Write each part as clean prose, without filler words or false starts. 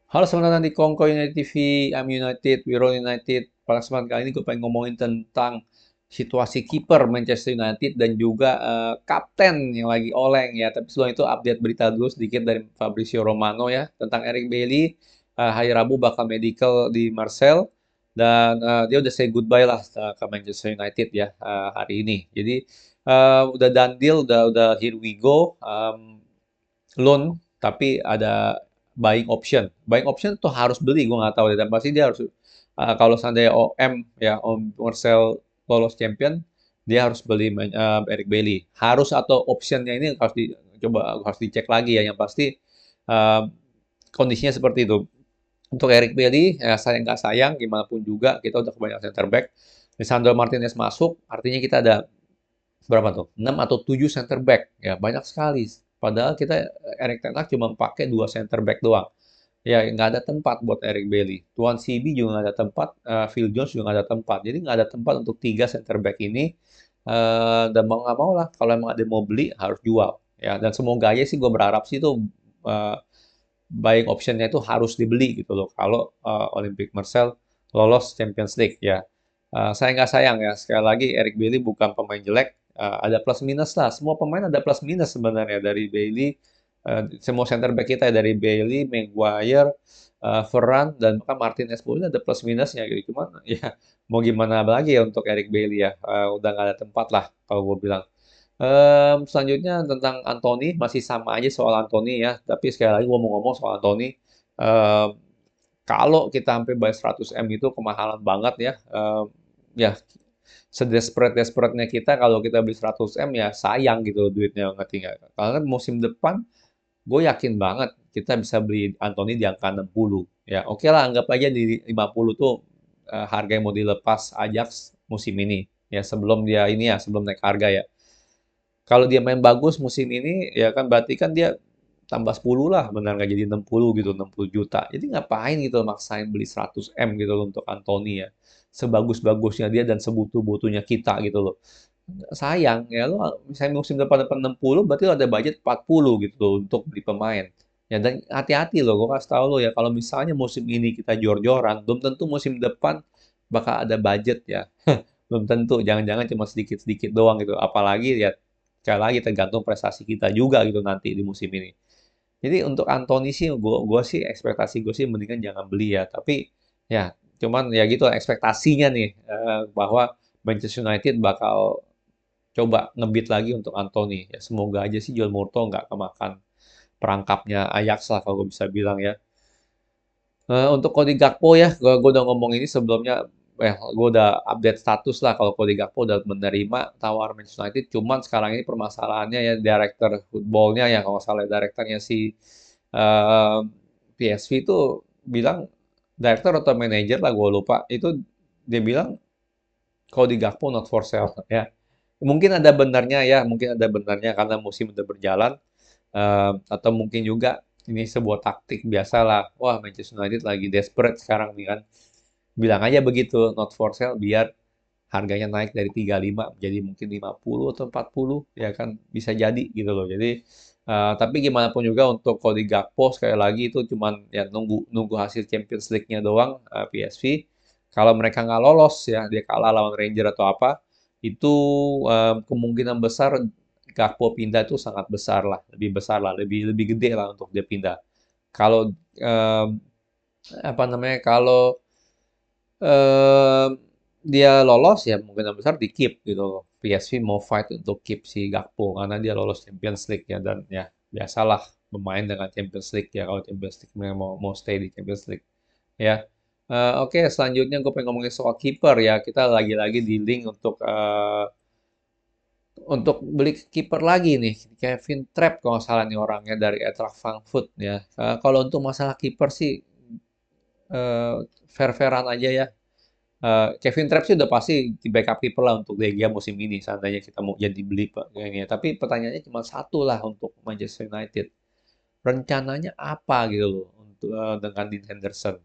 Halo semuanya di Kongko United TV, I'm United, We're All United. Pada kesempatan kali ini gue pengen ngomongin tentang situasi kiper Manchester United dan juga kapten yang lagi oleng ya. Tapi sebelum itu update berita dulu sedikit dari Fabrizio Romano ya tentang Eric Bailly. Hari Rabu bakal medical di Marseille dan dia udah say goodbye lah ke Manchester United ya hari ini. Jadi udah done deal, udah here we go. Loan tapi ada buying option. Buying option tuh harus beli, gue nggak tahu deh. Dan pasti dia harus kalau seandainya OM ya Om Marcel lolos champion, dia harus beli Eric Bailly. Harus atau optionnya ini harus dicoba harus dicek lagi ya. Yang pasti uh, kondisinya seperti itu. Untuk Eric Bailly, ya sayang nggak sayang, gimana pun juga kita udah kebanyakan center back. Lisandro Martinez masuk, artinya kita ada berapa tuh? 6 atau 7 center back. Ya, banyak sekali. Padahal kita Erik ten Hag cuma pakai 2 center back doang. Ya, nggak ada tempat buat Eric Bailly. Tuan CB juga nggak ada tempat, Phil Jones juga nggak ada tempat. Jadi nggak ada tempat untuk 3 center back ini. Dan mau nggak mau lah, kalau emang ada yang mau beli harus jual. Ya, dan semoga aja sih gue berharap sih itu uh, buying optionnya itu harus dibeli gitu loh. Kalau Olympique Marseille lolos Champions League ya. Saya nggak sayang ya. Sekali lagi Eric Bailly bukan pemain jelek. Ada plus minus lah. Semua pemain ada plus minus sebenarnya dari Bailly. Semua center back kita ya, dari Bailey, Maguire, Ferran dan bahkan Martinez pun ada plus minusnya gitu. Cuman ya mau gimana lagi ya untuk Eric Bailly ya. Udah nggak ada tempat lah kalau gue bilang. Selanjutnya tentang Anthony, masih sama aja soal Anthony ya. Tapi sekali lagi gue mau ngomong soal Anthony. Em, Kalau kita sampai bayar 100 M itu kemahalan banget ya. Ya sedesperate-desperate-nya kita kalau kita beli 100 M ya sayang gitu duitnya, ngerti nggak? Karena kan musim depan gue yakin banget kita bisa beli Anthony di angka 60. Ya oke lah, anggap aja di 50 tuh harga yang mau dilepas Ajax musim ini. Ya sebelum dia ini ya, sebelum naik harga ya. Kalau dia main bagus musim ini, ya kan berarti kan dia tambah 10 lah, benar nggak jadi 60 gitu, 60 juta. Jadi ngapain gitu maksain beli 100 M gitu loh untuk Anthony ya. Sebagus-bagusnya dia dan sebutuh-butuhnya kita gitu loh. Sayang ya lo misalnya musim depan depan 60 berarti lo ada budget 40 gitu loh untuk beli pemain. Ya dan hati-hati loh, gue kasih tahu lo ya kalau misalnya musim ini kita jor-joran, belum tentu musim depan bakal ada budget ya. Belum tentu, jangan-jangan cuma sedikit-sedikit doang gitu. Apalagi ya sekali lagi tergantung prestasi kita juga gitu nanti di musim ini. Jadi untuk Anthony sih gua sih ekspektasi gue sih mendingan jangan beli ya. Tapi ya cuman ya gitu ekspektasinya nih bahwa Manchester United bakal coba ngebit lagi untuk Anthony. Ya semoga aja sih Joel Murto nggak kemakan perangkapnya Ajax lah kalau gue bisa bilang ya. Untuk Cody Gakpo ya, gue udah ngomong ini sebelumnya, gue udah update status lah kalau Cody Gakpo udah menerima tawaran Manchester United. Cuman sekarang ini permasalahannya ya director footballnya ya kalau nggak salah direkturnya si eh, PSV itu bilang director atau manajer lah gue lupa itu dia bilang Cody Gakpo not for sale ya. Mungkin ada benarnya ya, mungkin ada benarnya karena musim udah berjalan. Atau mungkin juga ini sebuah taktik biasalah. Wah, Manchester United lagi desperate sekarang nih kan. Bilang aja begitu, not for sale biar harganya naik dari 35 menjadi mungkin 50 atau 40 ya kan bisa jadi gitu loh. Jadi tapi gimana pun juga untuk Cody Gakpo sekali lagi itu cuman ya nunggu nunggu hasil Champions League-nya doang PSV. Kalau mereka nggak lolos ya dia kalah lawan Ranger atau apa itu kemungkinan besar Gakpo pindah itu sangat besar lah, lebih lebih gede lah untuk dia pindah. Kalau em, apa namanya kalau Eee, dia lolos ya kemungkinan besar di-keep gitu loh. PSV mau fight untuk keep si Gakpo karena dia lolos Champions League ya dan ya biasalah pemain dengan Champions League ya kalau Champions League mereka mau mau stay di Champions League ya. Oke selanjutnya gue pengen ngomongin soal kiper ya. Kita lagi-lagi di link untuk beli kiper lagi nih. Kevin Trapp kalau nggak salah nih orangnya dari Eintracht Frankfurt ya. Kalau untuk masalah kiper sih eee, fair-fairan aja ya. Kevin Trapp sih udah pasti di backup kiper lah untuk De Gea musim ini seandainya kita mau jadi beli Pak kayaknya. Tapi pertanyaannya cuma satu lah untuk Manchester United. Rencananya apa gitu loh untuk dengan Dean Henderson?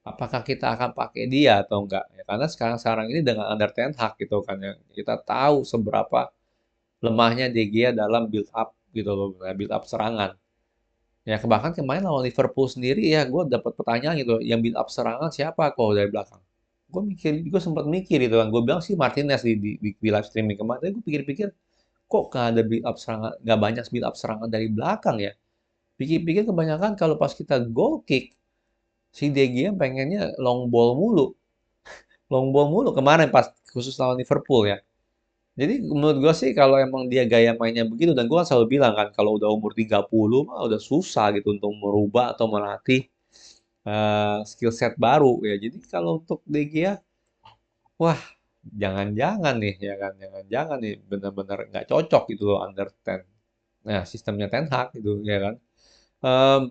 Apakah kita akan pakai dia atau enggak? Ya, karena sekarang-sekarang ini dengan under Ten Hag gitu kan ya, kita tahu seberapa lemahnya De Gea dalam build up gitu loh, build up serangan. Ya bahkan kemarin lawan Liverpool sendiri ya gue dapat pertanyaan gitu, yang build up serangan siapa kalau dari belakang? Gue sempat mikir gitu kan, gue bilang sih Martinez di live streaming kemarin, tapi gue pikir-pikir kok gak ada build up serangan, gak banyak build up serangan dari belakang ya? Pikir-pikir kebanyakan kalau pas kita goal kick, si De Gea pengennya long ball mulu kemarin pas khusus lawan Liverpool ya. Jadi menurut gue sih kalau emang dia gaya mainnya begitu, dan gue kan selalu bilang kan kalau udah umur 30 mah udah susah gitu untuk merubah atau melatih skill set baru ya. Jadi kalau untuk De Gea, wah jangan-jangan nih ya kan, jangan-jangan nih benar-benar nggak cocok gitu loh under ten. Nah sistemnya Ten Hag gitu ya kan. Em,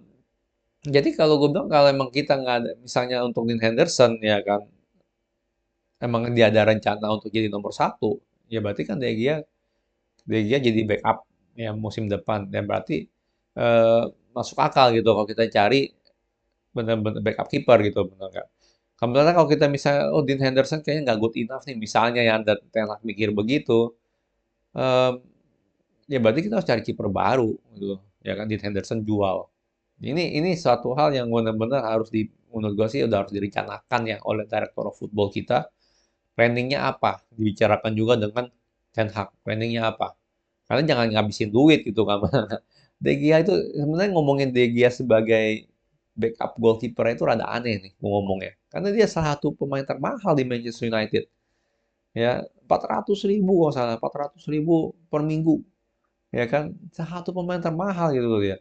jadi kalau gue bilang kalau emang kita nggak ada misalnya untuk Dean Henderson ya kan, emang dia ada rencana untuk jadi nomor satu, ya berarti kan De Gea jadi backup ya musim depan. Dan berarti eh, masuk akal gitu kalau kita cari bener-bener backup keeper gitu, bener nggak? Sementara kalau kita misalnya, oh Dean Henderson kayaknya nggak good enough nih, misalnya ya, dan Ten Hag mikir begitu, em, ya berarti kita harus cari kiper baru gitu, ya kan Dean Henderson jual. Ini suatu hal yang benar-benar harus menurut gue sih udah harus direncanakan ya oleh Director of Football kita. Planningnya apa? Dibicarakan juga dengan Ten Hag. Planningnya apa? Karena jangan ngabisin duit gitu kan. De Gea itu sebenarnya ngomongin De Gea sebagai backup goalkeeper itu rada aneh nih mau ngomongnya. Karena dia salah satu pemain termahal di Manchester United. Ya, 400.000 kalau salah, 400.000 per minggu. Ya kan, salah satu pemain termahal gitu loh dia.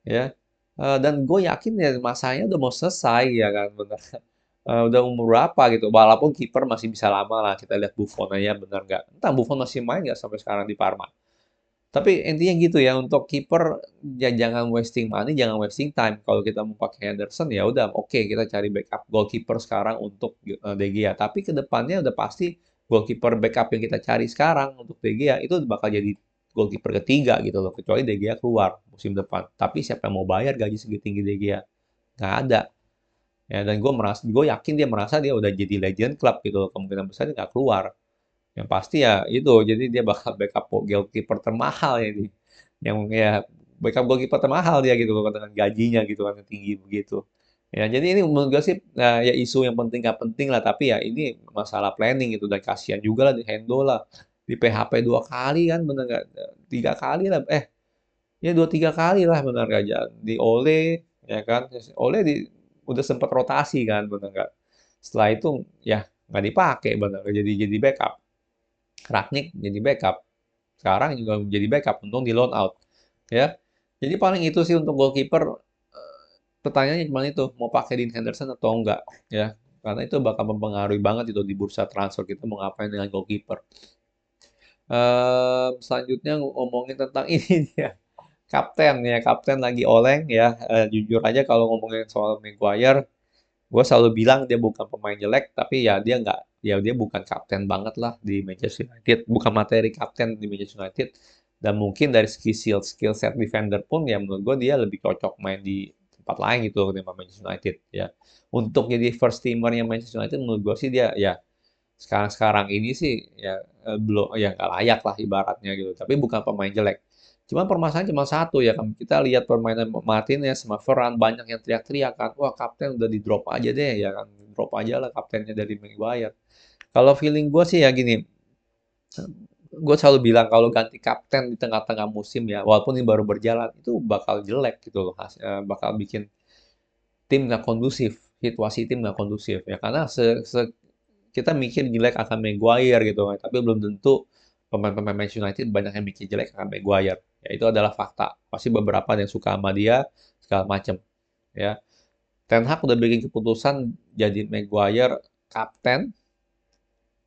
Ya, dan gue yakin ya masanya udah mau selesai ya kan, bener. Udah umur berapa gitu. Walaupun kiper masih bisa lama lah. Kita lihat Buffon aja bener nggak. Entah Buffon masih main nggak sampai sekarang di Parma. Tapi intinya gitu ya, untuk kiper ya jangan wasting money, jangan wasting time. Kalau kita mau pakai Henderson ya udah oke, kita cari backup goalkeeper sekarang untuk De Gea. Tapi ke depannya udah pasti goalkeeper backup yang kita cari sekarang untuk De Gea itu bakal jadi goalkeeper ketiga gitu loh, kecuali De Gea keluar musim depan. Tapi siapa yang mau bayar gaji segitu De Gea? Nggak ada. Ya, dan gue yakin dia merasa dia udah jadi legend club gitu loh. Kemungkinan besar dia nggak keluar. Yang pasti ya itu, jadi dia bakal backup goalkeeper termahal ya ini. Yang ya backup goalkeeper termahal dia gitu loh dengan gajinya gitu kan yang tinggi begitu. Ya, jadi ini menurut gue sih ya isu yang penting gak penting lah, tapi ya ini masalah planning gitu, dan kasihan juga lah di Hendo lah. Di PHP 2 kali kan bener nggak, 3 kali lah, ya 2-3 kali lah bener nggak, di Ole ya kan, udah sempat rotasi kan bener nggak. Setelah itu ya nggak dipakai bener nggak, jadi backup. Ragnik jadi backup. Sekarang juga jadi backup, untung di loan out. Ya. Jadi paling itu sih untuk goalkeeper. Pertanyaannya cuma itu, mau pakai Dean Henderson atau enggak, ya. Karena itu bakal mempengaruhi banget itu di bursa transfer kita mau ngapain dengan goalkeeper. Selanjutnya ngomongin tentang ini dia. Kapten ya, kapten lagi oleng ya. Jujur aja kalau ngomongin soal Maguire, gue selalu bilang dia bukan pemain jelek, tapi ya dia nggak, ya dia bukan kapten banget lah di Manchester United, bukan materi kapten di Manchester United. Dan mungkin dari skill set defender pun ya menurut gue dia lebih cocok main di tempat lain gitu ketimbang Manchester United ya. Untuk jadi first teamernya Manchester United menurut gue sih dia ya sekarang-sekarang ini sih ya belum, ya nggak layak lah ibaratnya gitu. Tapi bukan pemain jelek. Cuma permasalahannya cuma satu ya kan, kita lihat permainan Martinez sama Ferran banyak yang teriak-teriak kan, wah kapten udah di drop aja deh ya kan, drop aja lah kaptennya dari Maguire. Kalau feeling gue sih ya gini, gue selalu bilang kalau ganti kapten di tengah-tengah musim ya, walaupun ini baru berjalan, itu bakal jelek gitu loh, bakal bikin tim nggak kondusif, situasi tim nggak kondusif ya, karena kita mikir jelek akan Maguire gitu kan, tapi belum tentu pemain-pemain Manchester United banyak yang mikir jelek akan Maguire. Ya itu adalah fakta. Pasti beberapa yang suka sama dia segala macem ya. Ten Hag udah bikin keputusan jadi Maguire kapten,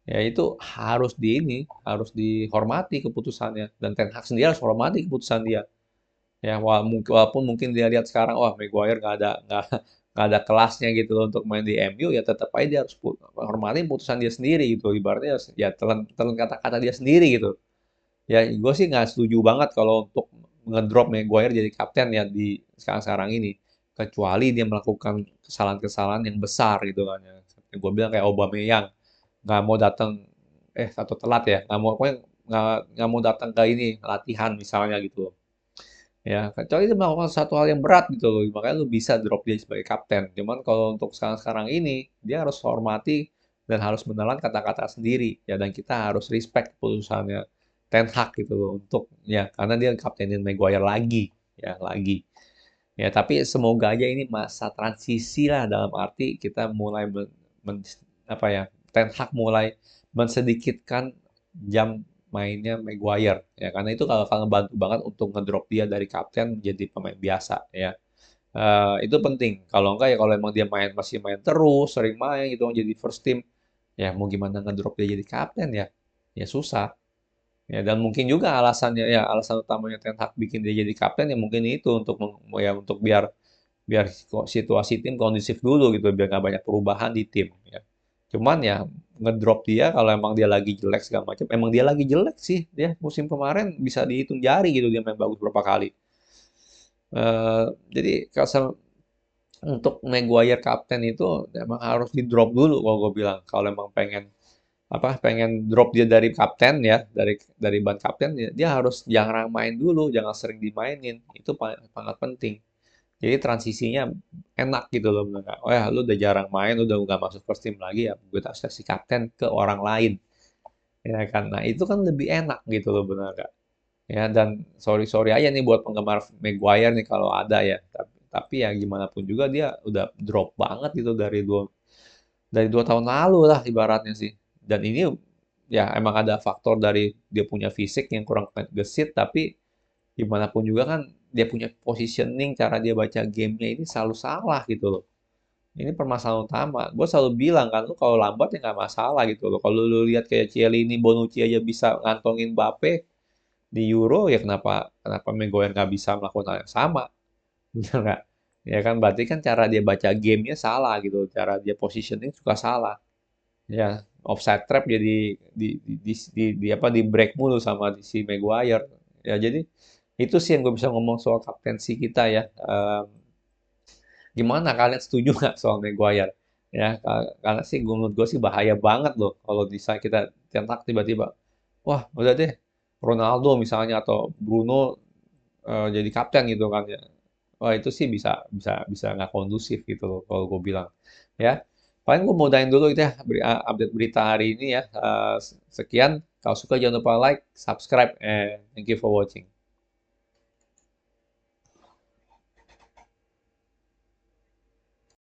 ya itu harus dihormati keputusannya, dan Ten Hag sendiri harus hormati keputusan dia. Ya, walaupun mungkin dia lihat sekarang, wah Maguire nggak ada kelasnya gitu loh untuk main di MU, ya tetap aja dia harus hormatin putusan dia sendiri gitu. Ibaratnya ya telan telan kata-kata dia sendiri gitu. Ya, gue sih nggak setuju banget kalau untuk ngedrop Maguire jadi kapten ya di sekarang-sekarang ini. Kecuali dia melakukan kesalahan-kesalahan yang besar gitu kan ya. Seperti gue bilang kayak Aubameyang nggak mau datang, atau telat ya, nggak mau, pokoknya nggak mau datang ke ini latihan misalnya gitu. Ya, kecuali dia melakukan satu hal yang berat gitu loh, makanya lu bisa drop dia sebagai kapten. Cuman kalau untuk sekarang-sekarang ini, dia harus hormati dan harus menelan kata-kata sendiri. Ya, dan kita harus respect keputusannya Ten Hag gitu loh untuk ya karena dia kaptenin Maguire lagi, ya lagi. Ya, tapi semoga aja ini masa transisi lah dalam arti kita mulai apa ya, Ten Hag mulai mensedikitkan jam mainnya Maguire ya karena itu kalau akan ngebantu banget untuk ngedrop dia dari kapten menjadi pemain biasa ya. Itu penting. Kalau enggak ya kalau emang dia masih main terus, sering main gitu jadi first team, ya mau gimana ngedrop dia jadi kapten ya? Ya susah. Ya, dan mungkin juga alasannya ya alasan utamanya Ten Hag bikin dia jadi kapten ya mungkin itu untuk ya untuk biar biar situasi tim kondusif dulu gitu biar nggak banyak perubahan di tim ya. Cuman ya ngedrop dia kalau emang dia lagi jelek segala macam emang dia lagi jelek sih dia musim kemarin bisa dihitung jari gitu dia main bagus berapa kali. Jadi kalau untuk Maguire kapten itu emang harus di drop dulu kalau gue bilang kalau emang pengen drop dia dari kapten ya dari ban kapten ya, dia harus jarang main dulu jangan sering dimainin itu sangat penting jadi transisinya enak gitu loh bener nggak? Oh ya lu udah jarang main udah nggak masuk first team lagi ya gue tak kasih kapten ke orang lain ya kan nah itu kan lebih enak gitu loh bener nggak ya dan sorry sorry aja nih buat penggemar Maguire nih kalau ada ya tapi ya gimana pun juga dia udah drop banget gitu dari dua tahun lalu lah ibaratnya sih. Dan ini ya emang ada faktor dari dia punya fisik yang kurang gesit, tapi gimana pun juga kan dia punya positioning, cara dia baca gamenya ini selalu salah gitu loh. Ini permasalahan utama. Gue selalu bilang kan, lu kalau lambat ya nggak masalah gitu loh. Kalau lu lihat kayak Chiellini, Bonucci aja bisa ngantongin Mbappe di Euro, ya kenapa kenapa Maguire nggak bisa melakukan hal yang sama? Bener nggak? Ya kan berarti kan cara dia baca gamenya salah gitu, cara dia positioning suka salah. Ya, offside trap jadi apa di break mulu sama si Maguire. Ya jadi itu sih yang gue bisa ngomong soal kaptensi kita ya. Gimana kalian setuju nggak soal Maguire? Ya, karena sih menurut gue sih bahaya banget loh kalau bisa kita cetak tiba-tiba, wah udah deh Ronaldo misalnya atau Bruno jadi kapten gitu kan ya. Wah itu sih bisa bisa bisa nggak kondusif gitu loh kalau gue bilang. Ya, paling gue mau udahin dulu gitu ya update berita hari ini ya. Sekian, kalau suka jangan lupa like, subscribe, and thank you for watching.